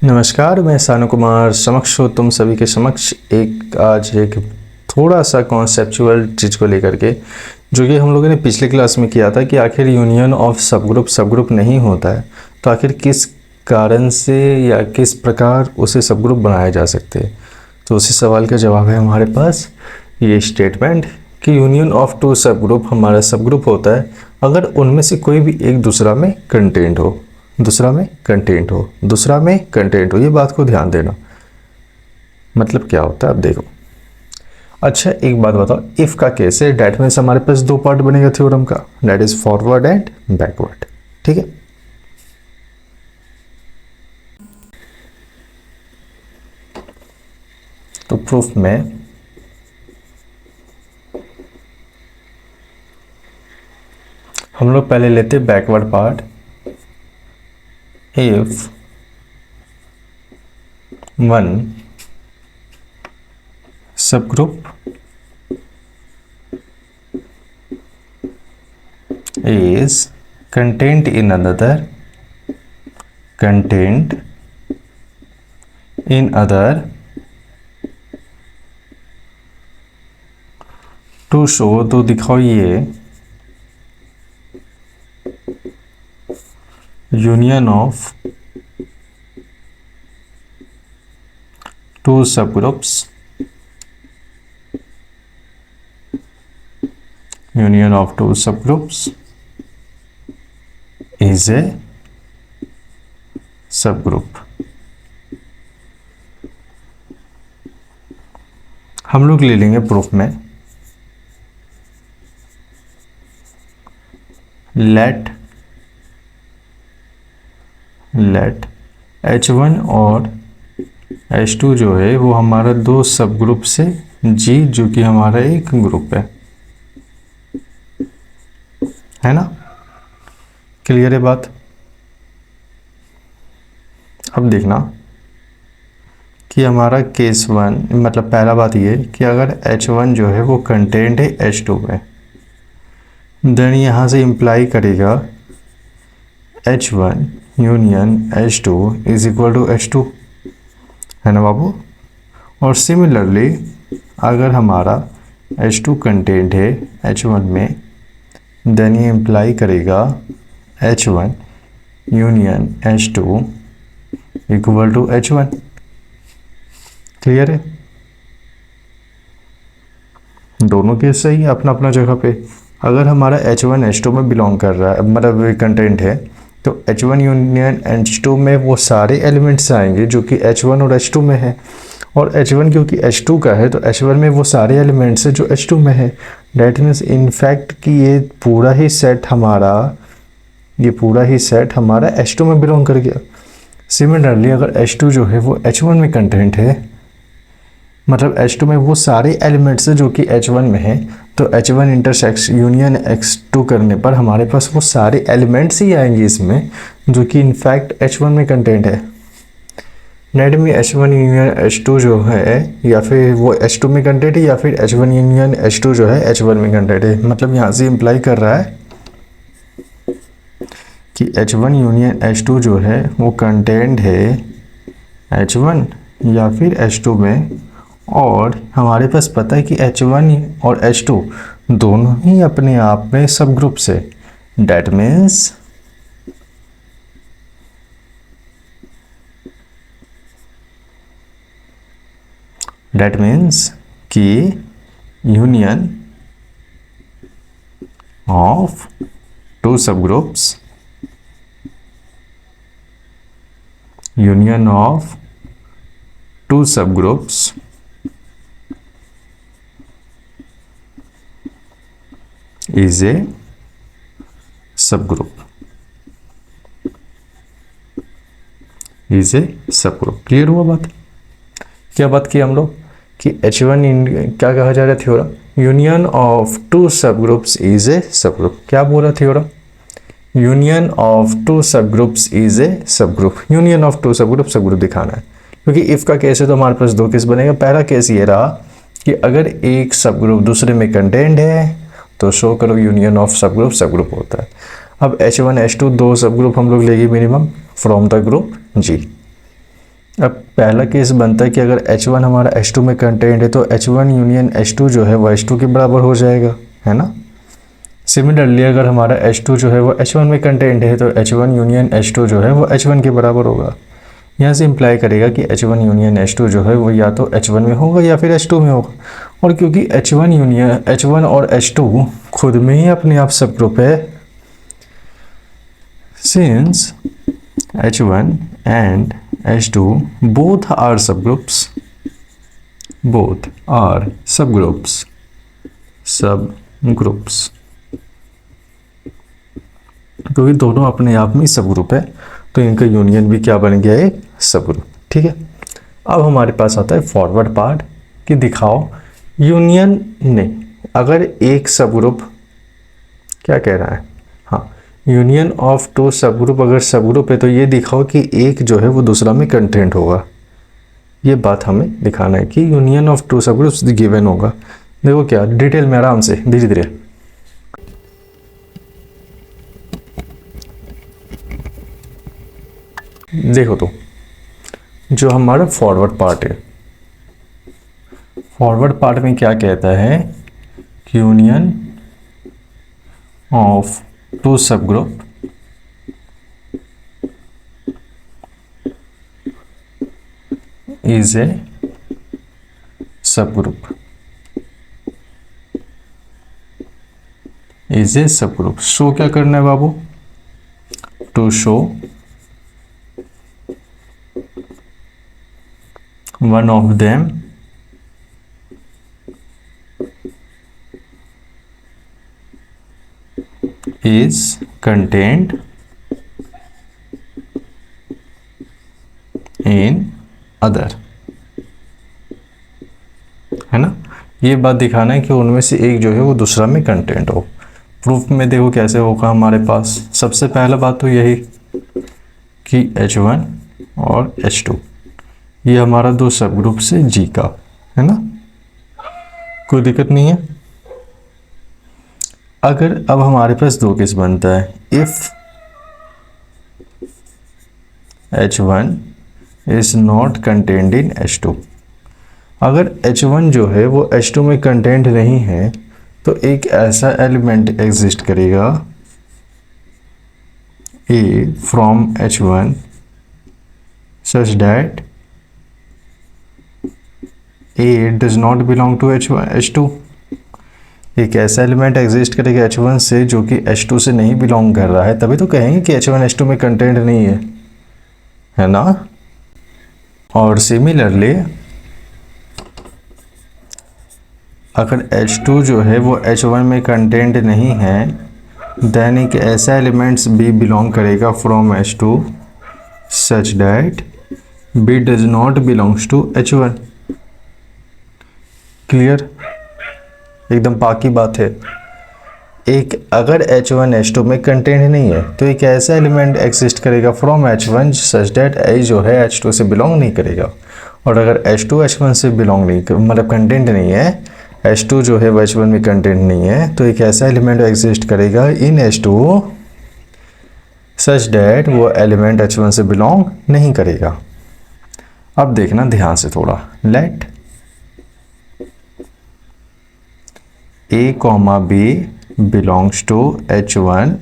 नमस्कार, मैं सानु कुमार समक्ष हूँ तुम सभी के समक्ष आज एक थोड़ा सा कॉन्सेप्चुअल चीज़ को लेकर के, जो कि हम लोगों ने पिछले क्लास में किया था कि आखिर यूनियन ऑफ सब ग्रुप नहीं होता है तो आखिर किस कारण से या किस प्रकार उसे सब ग्रुप बनाया जा सकते हैं। तो उसी सवाल का जवाब है हमारे पास ये स्टेटमेंट कि यूनियन ऑफ टू सब ग्रुप हमारा सब ग्रुप होता है अगर उनमें से कोई भी एक दूसरा में कंटेंट हो, दूसरा में कंटेंट हो। ये बात को ध्यान देना। मतलब क्या होता है अब देखो। अच्छा एक बात बताओ, इफ का केस है, डैट मीन्स हमारे पास दो पार्ट बनेगा थ्योरम का, that is forward and backward. ठीक है, तो प्रूफ में हम लोग पहले लेते backward part. if one subgroup is contained in other to show, तो दिखाओ ये union of two subgroups, union of two subgroups is a subgroup. हम लोग ले लेंगे प्रूफ में लेट H1 और H2 जो है वो हमारा दो सब ग्रुप से G, जो कि हमारा एक ग्रुप है ना। क्लियर है बात। अब देखना कि हमारा केस वन, मतलब पहला बात ये कि अगर H1 जो है वो कंटेंट है H2 में, देन यहाँ से इम्प्लाई करेगा H1 union H2 is equal to H2, है ना बाबू। और सिमिलरली अगर हमारा H2 कंटेंट है H1 में, देन ये इम्प्लाई करेगा H1 union H2 equal to H1। Clear है। दोनों केस सही है अपना अपना जगह पे। अगर हमारा H1 H2 में बिलोंग कर रहा है, मतलब कंटेंट है, तो H1 यूनियन H2 में वो सारे एलिमेंट्स आएंगे जो कि H1 और H2 में है। और H1 क्योंकि H2 का है तो H1 में वो सारे एलिमेंट्स है जो H2 में है। डैट मीन्स इनफैक्ट कि ये पूरा ही सेट हमारा H2 में बिलोंग कर गया। सिमिलरली अगर H2 जो है वो H1 में कंटेंट है, मतलब H2 में वो सारे एलिमेंट्स है जो कि H1 में है, तो H1 इंटरसेक्स यूनियन X2 करने पर हमारे पास वो सारे एलिमेंट्स ही आएंगे इसमें जो कि इनफैक्ट H1 में कंटेंट है। नेट में H1 यूनियन H2 जो है, या फिर वो H2 में कंटेंट है, या फिर H1 यूनियन H2 जो है H1 में कंटेंट है। मतलब यहाँ से इम्प्लाई कर रहा है कि H1 यूनियन H2 जो है वो कंटेंट है H1 या फिर H2 में। और हमारे पास पता है कि H1 और H2 दोनों ही अपने आप में सब ग्रुप से, डैट मीन्स कि यूनियन ऑफ टू सब ग्रुप्स, यूनियन ऑफ टू सब ग्रुप्स इज ए सब ग्रुप, क्लियर हुआ बात। क्या बात की हम लोग कि H1 क्या कहा जा रहा है थ्योरम, यूनियन ऑफ टू सब ग्रुप्स इज ए सब ग्रुप। क्या बोला थ्योरम, यूनियन ऑफ टू सब ग्रुप्स इज ए सब ग्रुप। यूनियन ऑफ टू सब ग्रुप दिखाना है, क्योंकि इफ का केस है तो हमारे पास दो केस बनेगा। पहला केस ये रहा कि अगर एक सब ग्रुप दूसरे में कंटेंट है तो शो करो यूनियन ऑफ सब ग्रुप होता है। अब H1 H2 दो सब ग्रुप हम लोग लेंगे minimum from the group G। अब पहला केस बनता है कि अगर H1 हमारा H2 में कंटेंट है तो H1 यूनियन H2 जो है वो H2 के बराबर हो जाएगा, है ना। सिमिलरली अगर हमारा H2 जो है वो H1 में कंटेंट है तो H1 यूनियन H2 जो है वो H1 के बराबर होगा। यहाँ से इम्प्लाई करेगा कि H1 यूनियन H2 जो है वो या तो H1 में होगा या फिर H2 में होगा। और क्योंकि H1 और H2 खुद में ही अपने आप सब ग्रुप है, since H1 and H2 both are subgroups, क्योंकि दोनों अपने आप में सब ग्रुप है तो इनका यूनियन भी क्या बन गया, एक सब ग्रुप। ठीक है, अब हमारे पास आता है फॉरवर्ड पार्ट कि दिखाओ यूनियन नहीं, अगर एक सब ग्रुप क्या कह रहा है, हाँ यूनियन ऑफ टू सब ग्रुप, अगर सब ग्रुप है तो ये दिखाओ कि एक जो है वो दूसरा में कंटेंट होगा। ये बात हमें दिखाना है कि यूनियन ऑफ टू सब ग्रुप्स गिवन होगा। देखो क्या डिटेल में आराम से धीरे धीरे देखो। तो जो हमारा फॉरवर्ड पार्ट है, फॉरवर्ड पार्ट में क्या कहता है कि union of two subgroup is a subgroup, show क्या करना है बाबू, to show one of them is contained in other, है ना। ये बात दिखाना है कि उनमें से एक जो है वो दूसरा में कंटेंट हो। प्रूफ में देखो कैसे होगा हमारे पास। सबसे पहला बात तो यही कि H1 और H2 ये हमारा दो सब ग्रुप से G का, है ना, कोई दिक्कत नहीं है। अगर अब हमारे पास दो केस बनता है, if H1 is not contained in H2, अगर H1 जो है वो H2 में कंटेंट नहीं है तो एक ऐसा एलिमेंट एग्जिस्ट करेगा A from H1 such that A does not belong to H2। एक ऐसा एलिमेंट एग्जिस्ट करेगा H1 से जो कि H2 से नहीं बिलोंग कर रहा है, तभी तो कहेंगे कि H1 H2 में कंटेंट नहीं है ना। और सिमिलरली अगर H2 जो है वो H1 में कंटेंट नहीं है, देन एक ऐसा एलिमेंट्स B बिलोंग करेगा from H2 such that B does not belongs to H1। Clear, एकदम पाकी बात है। एक अगर H1 H2 में कंटेंट नहीं है तो एक ऐसा एलिमेंट एग्जिस्ट करेगा from H1 such that A जो है H2 से बिलोंग नहीं करेगा। और अगर H2 H1 से बिलोंग नहीं मतलब कंटेंट नहीं है, H2 जो है H1 में कंटेंट नहीं है, तो एक ऐसा एलिमेंट एग्जिस्ट करेगा इन H2 सच दैट वो एलिमेंट H1 से बिलोंग नहीं करेगा। अब देखना ध्यान से थोड़ा, let A comma B belongs to H1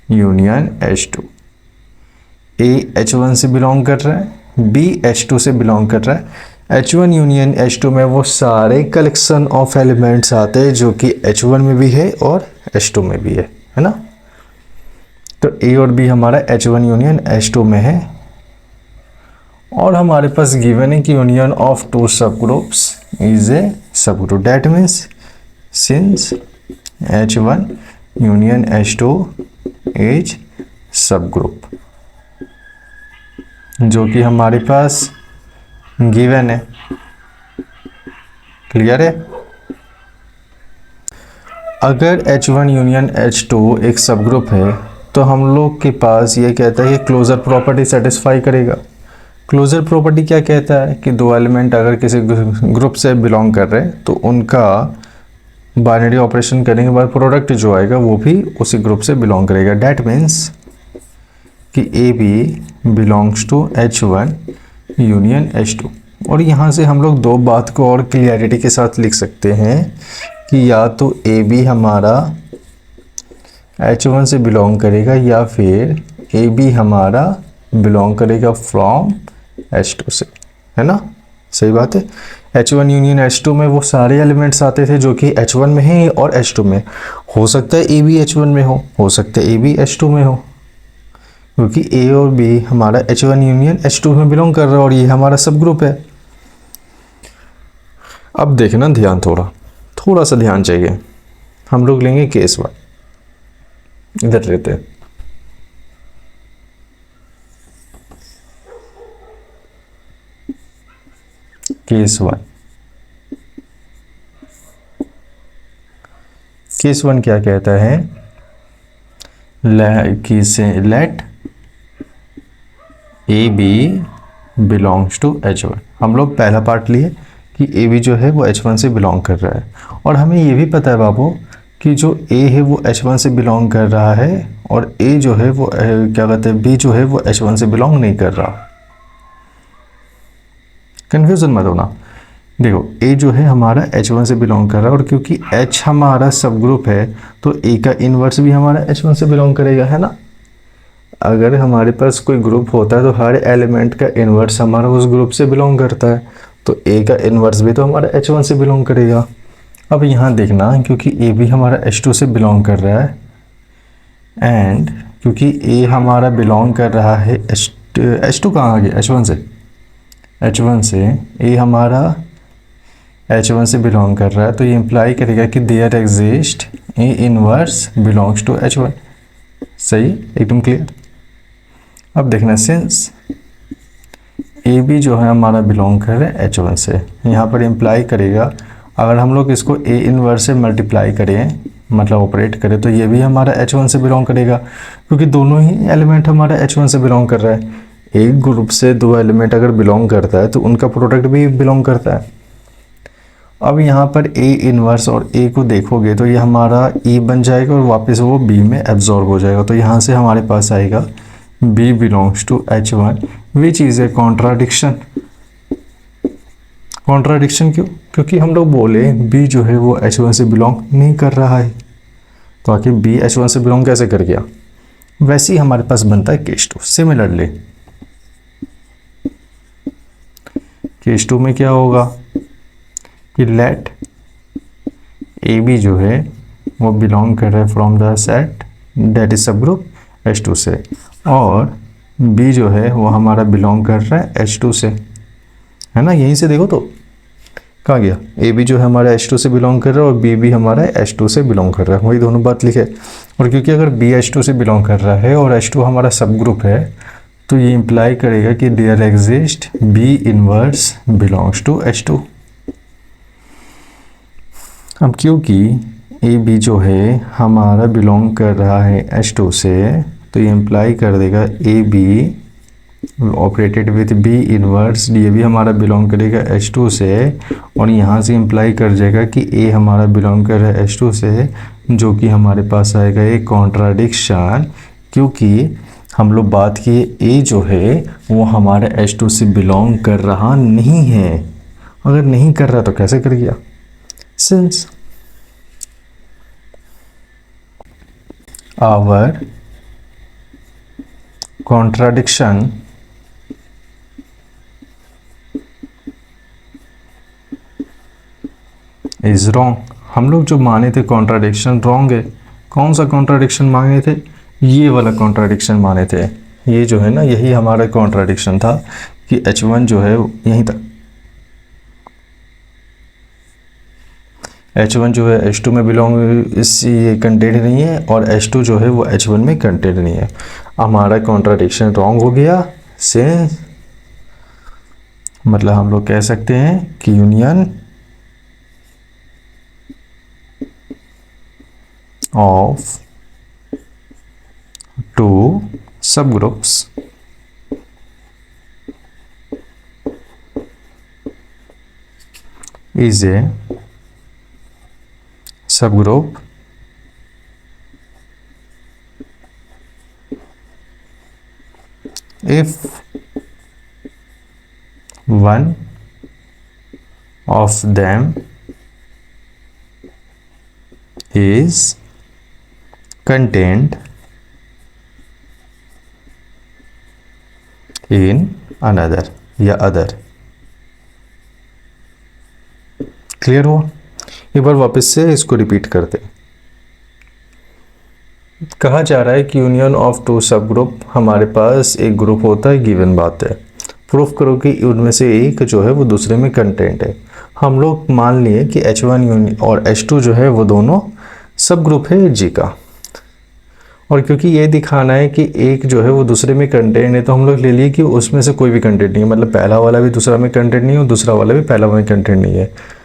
union H2। A H1 से बिलोंग कर रहा है, B H2 से बिलोंग कर रहा है। H1 यूनियन H2 में वो सारे कलेक्शन ऑफ एलिमेंट्स आते हैं जो कि H1 में भी है और H2 में भी है ना। तो A और B हमारा H1 यूनियन H2 में है और हमारे पास गिवन है कि यूनियन ऑफ टू सब ग्रुप्स इज ए सब group. That means since H1 union H2 is सब ग्रुप, जो कि हमारे पास गिवन है। क्लियर है। अगर H1 यूनियन H2 एक सब ग्रुप है तो हम लोग के पास ये कहता है कि क्लोजर प्रॉपर्टी सेटिस्फाई करेगा। क्लोजर प्रॉपर्टी क्या कहता है कि दो एलिमेंट अगर किसी ग्रुप से बिलोंग कर रहे हैं तो उनका बाइनरी ऑपरेशन करने के बाद प्रोडक्ट जो आएगा वो भी उसी ग्रुप से बिलोंग करेगा। डैट मीन्स कि AB belongs to H1 union H2। और यहाँ से हम लोग दो बात को और क्लियरिटी के साथ लिख सकते हैं कि या तो AB हमारा H1 से बिलोंग करेगा या फिर AB हमारा बिलोंग करेगा फ्रॉम H2 से, है ना। सही बात है। H1 यूनियन H2 में वो सारे एलिमेंट्स आते थे जो कि H1 में हैं और H2 में। हो सकता है AB H1 में हो सकता है AB H2 में हो, क्योंकि A और B हमारा H1 यूनियन H2 में बिलोंग कर रहा है और ये हमारा सब ग्रुप है। अब देखना ध्यान, थोड़ा सा ध्यान चाहिए। हम लोग लेंगे केस 1, इधर लेते हैं। केस 1, केस 1 क्या कहता है late AB belongs to H1। हम लोग पहला पार्ट लिए कि AB जो है वो H1 से बिलोंग कर रहा है, और हमें ये भी पता है बाबू कि जो A है वो H1 से बिलोंग कर रहा है और A जो है वो क्या कहते हैं B जो है वो H1 से बिलोंग नहीं कर रहा। कन्फ्यूजन मत होना। देखो A जो है हमारा H1 से बिलोंग कर रहा है, और क्योंकि H हमारा सब ग्रुप है तो A का इन्वर्स भी हमारा H1 से बिलोंग करेगा, है ना। अगर हमारे पास कोई ग्रुप होता है तो हर एलिमेंट का इन्वर्स हमारा उस ग्रुप से बिलोंग करता है, तो A का इन्वर्स भी तो हमारा H1 से बिलोंग करेगा। अब यहाँ देखना, क्योंकि A भी हमारा H2 से बिलोंग कर रहा है एंड क्योंकि A हमारा बिलोंग कर रहा है H2 कहाँ आ गया H1 से A हमारा H1 से बिलोंग कर रहा है, तो ये इम्प्लाई करेगा कि there exist A inverse belongs to H1। सही, एकदम क्लियर। अब देखना, सिंस AB जो है हमारा बिलोंग कर रहा है H1 से, यहाँ पर इम्प्लाई करेगा अगर हम लोग इसको A इनवर्स से मल्टीप्लाई करें, मतलब ऑपरेट करें, तो ये भी हमारा H1 से बिलोंग करेगा, क्योंकि दोनों ही एलिमेंट हमारा H1 से बिलोंग कर रहा है। एक ग्रुप से दो एलिमेंट अगर बिलोंग करता है तो उनका प्रोडक्ट भी बिलोंग करता है। अब यहाँ पर A इनवर्स और A को देखोगे तो ये हमारा E बन जाएगा और वापस वो B में एब्जॉर्ब हो जाएगा, तो यहाँ से हमारे पास आएगा B belongs to H1, which is a contradiction. Contradiction क्यों? क्योंकि हम लोग बोले B जो है वो H1 से बिलोंग नहीं कर रहा है, तो आखिर B H1 से बिलोंग कैसे कर गया। वैसे ही हमारे पास बनता है केस 2। सिमिलरली केस 2 में क्या होगा कि लेट AB जो है वो बिलोंग कर रहा है from the set that is सब ग्रुप H2 से, और B जो है वो हमारा बिलोंग कर रहा है H2 से, है ना। यहीं से देखो तो कहाँ गया, AB जो है हमारा H2 से बिलोंग कर रहा है और B भी हमारा H2 से बिलोंग कर रहा है, वही दोनों बात लिखे। और क्योंकि अगर B H2 से बिलोंग कर रहा है और H2 हमारा सब ग्रुप है, तो ये इम्प्लाई करेगा कि there exist B inverse belongs to H2। अब क्योंकि AB जो है हमारा बिलोंग कर रहा है H2 से, तो ये इम्प्लाई कर देगा AB operated with B inverse, ये भी हमारा बिलोंग करेगा H2 से, और यहाँ से इम्प्लाई कर जाएगा कि A हमारा बिलोंग कर रहा है H2 से, जो कि हमारे पास आएगा एक कॉन्ट्राडिक्शन, क्योंकि हम लोग बात किए A जो है वो हमारे H2 से बिलोंग कर रहा नहीं है। अगर नहीं कर रहा तो कैसे कर गया, since our contradiction is wrong. हम लोग जो माने थे कॉन्ट्राडिक्शन रॉन्ग है। कौन सा कॉन्ट्राडिक्शन माने थे, ये वाला कॉन्ट्राडिक्शन माने थे। ये जो है ना, यही हमारा कॉन्ट्राडिक्शन था कि H1 जो है यहीं तक, H1 जो है H2 में बिलोंग ये कंटेंट नहीं है, और H2 जो है वो H1 में कंटेंट नहीं है। हमारा कॉन्ट्राडिक्शन रॉन्ग हो गया से, मतलब हम लोग कह सकते हैं कि यूनियन ऑफ टू सब groups is a subgroup if one of them is contained in another या other। क्लियर हुआ? एक बार वापस से इसको रिपीट करते हैं। कहा जा रहा है कि यूनियन ऑफ टू सब ग्रुप, हमारे पास एक ग्रुप होता है, गिवन बात है, प्रूफ करो कि उनमें से एक जो है वो दूसरे में कंटेंट है। हम लोग मान लिए कि H1 और H2 जो है वो दोनों सब ग्रुप है जी का, और क्योंकि ये दिखाना है कि एक जो है वो दूसरे में कंटेंट है, तो हम लोग ले लिए कि उसमें से कोई भी कंटेंट नहीं है, मतलब पहला वाला भी दूसरा में कंटेंट नहीं है और दूसरा वाला भी पहला में कंटेंट नहीं है।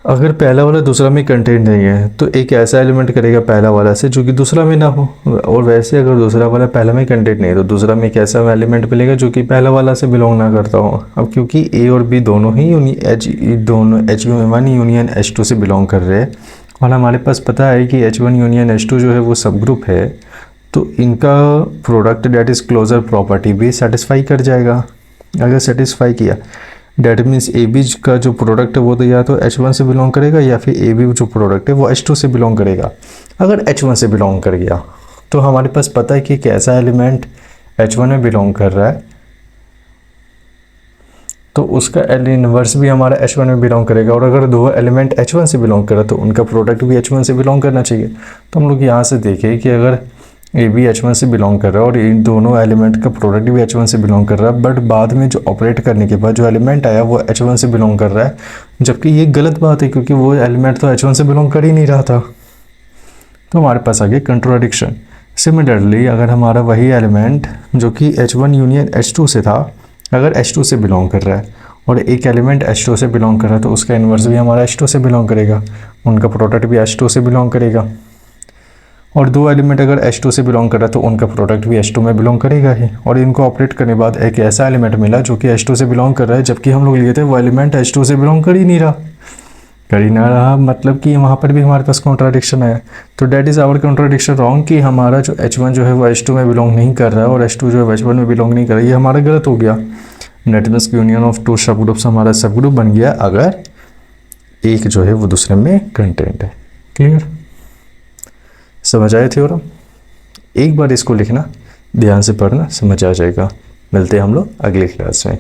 अगर पहला वाला दूसरा में कंटेंट नहीं है तो एक ऐसा एलिमेंट करेगा पहला वाला से जो कि दूसरा में ना हो, और वैसे अगर दूसरा वाला पहला में कंटेंट नहीं है तो दूसरा में एक ऐसा एलिमेंट मिलेगा जो कि पहला वाला से बिलोंग ना करता हो। अब क्योंकि ए और बी दोनों ही दोनों H1 यूनियन H2 से बिलोंग कर रहे हैं, और हमारे पास पता है कि H1 यूनियन H2 जो है वो सब ग्रुप है, तो इनका product that is closure property भी सेटिस्फाई कर जाएगा। अगर सेटिस्फाई किया डेट मीन्स ए बी का जो प्रोडक्ट है वो तो या तो H1 से बिलोंग करेगा या फिर ए बी जो प्रोडक्ट है वो H2 से बिलोंग करेगा। अगर H1 से बिलोंग कर गया तो हमारे पास पता है कि कैसा एलिमेंट H1 में बिलोंग कर रहा है, तो उसका इनवर्स भी हमारा H1 में बिलोंग करेगा। और अगर दो एलिमेंट H1 से बिलोंग करे तो उनका प्रोडक्ट भी H1 से बिलोंग करना चाहिए। तो हम लोग यहाँ से देखें कि अगर ए बी H1 से बिलोंग कर रहा है और इन दोनों एलिमेंट का प्रोडक्ट भी H1 से बिलोंग कर रहा है, बट बाद में जो ऑपरेट करने के बाद जो एलिमेंट आया वो H1 से बिलोंग कर रहा है, जबकि ये गलत बात है क्योंकि वो एलिमेंट तो H1 से बिलोंग कर ही नहीं रहा था। तो हमारे पास आ गया कंट्राडिक्शन। सिमिलरली अगर हमारा वही एलिमेंट जो कि H1 यूनियन H2 से था, अगर H2 से बिलोंग कर रहा है और एक एलिमेंट H2 से बिलोंग कर रहा है, तो उसका इन्वर्स भी हमारा H2 से बिलोंग करेगा, उनका प्रोडक्ट भी H2 से बिलोंग करेगा। और दो एलिमेंट अगर H2 से बिलोंग कर रहा है तो उनका प्रोडक्ट भी H2 में बिलोंग करेगा ही। और इनको ऑपरेट करने के बाद एक ऐसा एलिमेंट मिला जो कि H2 से बिलोंग कर रहा है, जबकि हम लोग लिए थे वो एलिमेंट H2 से बिलोंग कर ही ना रहा, मतलब कि वहाँ पर भी हमारे पास कॉन्ट्राडिक्शन है। तो that is our contradiction wrong कि हमारा जो H1 जो है वो H2 में बिलोंग नहीं कर रहा है और H2 जो है H1 में बिलोंग नहीं कर रहा है, ये हमारा गलत हो गया। That means union of two subgroups हमारा सब ग्रुप बन गया अगर एक जो है वो दूसरे में कंटेंट है। क्लियर? समझ आए थ्योरम? एक बार इसको लिखना, ध्यान से पढ़ना, समझ आ जाएगा। मिलते हैं हम लोग अगली क्लास में।